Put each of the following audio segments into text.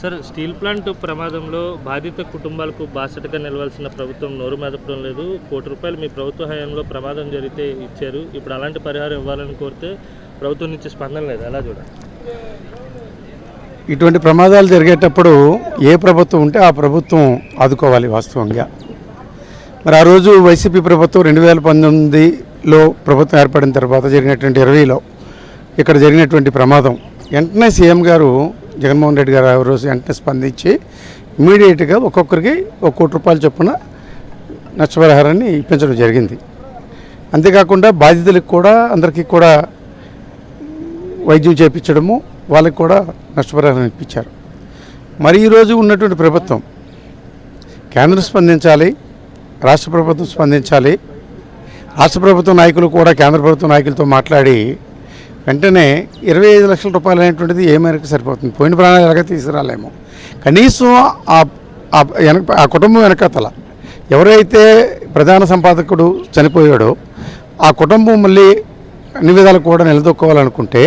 Sir, steel plant ప్రమాదంలో బాధిత కుటుంబాలకు బాసటగా నిలవాల్సిన ప్రభుత్వం నోరు మెదపడం లేదు. ₹1 మీ ప్రభుత్వ హయాంలో ప్రమాదం జరిగితే ఇచ్చారు. ఇప్పుడు అలాంటి పరిహారం ఇవ్వాలని కోరితే ప్రభుత్వం నుంచి స్పందన లేదు. ఎలా చూడాలి? ఇటువంటి ప్రమాదాలు జరిగేటప్పుడు ఏ ప్రభుత్వం ఉంటే ఆ ప్రభుత్వం ఆదుకోవాలి వాస్తవంగా. మరి ఆ రోజు వైసీపీ ప్రభుత్వం 2019లో ప్రభుత్వం ఏర్పడిన తర్వాత జరిగినటువంటి 20లో ఇక్కడ జరిగినటువంటి ప్రమాదం వెంటనే సీఎం గారు జగన్మోహన్ రెడ్డి గారు ఆ రోజు వెంటనే స్పందించి ఇమీడియట్గా ఒక్కొక్కరికి ₹1 చొప్పున నష్టపరిహారాన్ని ఇప్పించడం జరిగింది. అంతేకాకుండా బాధితులకు కూడా అందరికీ కూడా వైద్యం చేయించడము, వాళ్ళకి కూడా నష్టపరిహారం ఇప్పించారు. మరి ఈరోజు ఉన్నటువంటి ప్రభుత్వం కేంద్రం స్పందించాలి, రాష్ట్ర ప్రభుత్వం స్పందించాలి. రాష్ట్ర ప్రభుత్వ నాయకులు కూడా కేంద్ర ప్రభుత్వ నాయకులతో మాట్లాడి వెంటనే ₹25 లక్షల అనేటువంటిది ఏ మేరకు సరిపోతుంది? పోయిన ప్రాణాలు ఎలాగ తీసుకురాలేము. కనీసం ఆ కుటుంబం వెనకాతల ఎవరైతే ప్రధాన సంపాదకుడు చనిపోయాడో ఆ కుటుంబం మళ్ళీ అన్ని విధాలు కూడా నిలదొక్కోవాలనుకుంటే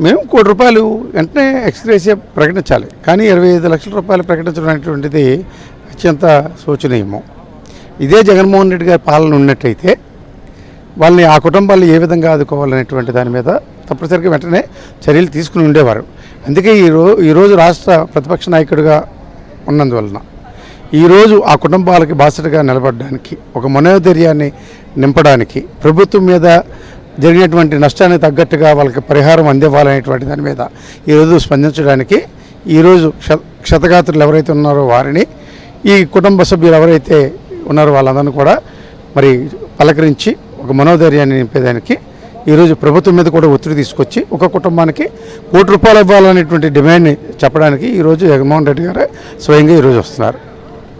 మేము ₹1 వెంటనే ఎక్స్గ్రేషియా ప్రకటించాలి. కానీ ₹25 లక్షల ప్రకటించడం అనేటువంటిది అత్యంత శోచనీయము. ఇదే జగన్మోహన్ రెడ్డి గారి పాలన ఉన్నట్టయితే వాళ్ళని ఆ కుటుంబాలను ఏ విధంగా ఆదుకోవాలనేటువంటి దాని మీద తప్పనిసరిగా వెంటనే చర్యలు తీసుకుని ఉండేవారు. అందుకే ఈరోజు రాష్ట్ర ప్రతిపక్ష నాయకుడిగా ఉన్నందువలన ఈరోజు ఆ కుటుంబాలకి బాసటగా నిలబడడానికి, ఒక మనోధైర్యాన్ని నింపడానికి, ప్రభుత్వం మీద జరిగినటువంటి నష్టానికి తగ్గట్టుగా వాళ్ళకి పరిహారం అందివ్వాలనేటువంటి దాని మీద ఈరోజు స్పందించడానికి ఈరోజు క్షతగాత్రులు ఎవరైతే ఉన్నారో వారిని, ఈ కుటుంబ సభ్యులు ఎవరైతే ఉన్నారో వాళ్ళందరినీ కూడా మరి పలకరించి ఒక మనోధైర్యాన్ని నింపేదానికి ఈరోజు ప్రభుత్వం మీద కూడా ఒత్తిడి తీసుకొచ్చి ఒక కుటుంబానికి ₹1 ఇవ్వాలనేటువంటి డిమాండ్ని చెప్పడానికి ఈరోజు జగన్మోహన్ రెడ్డి గారు స్వయంగా ఈరోజు వస్తున్నారు.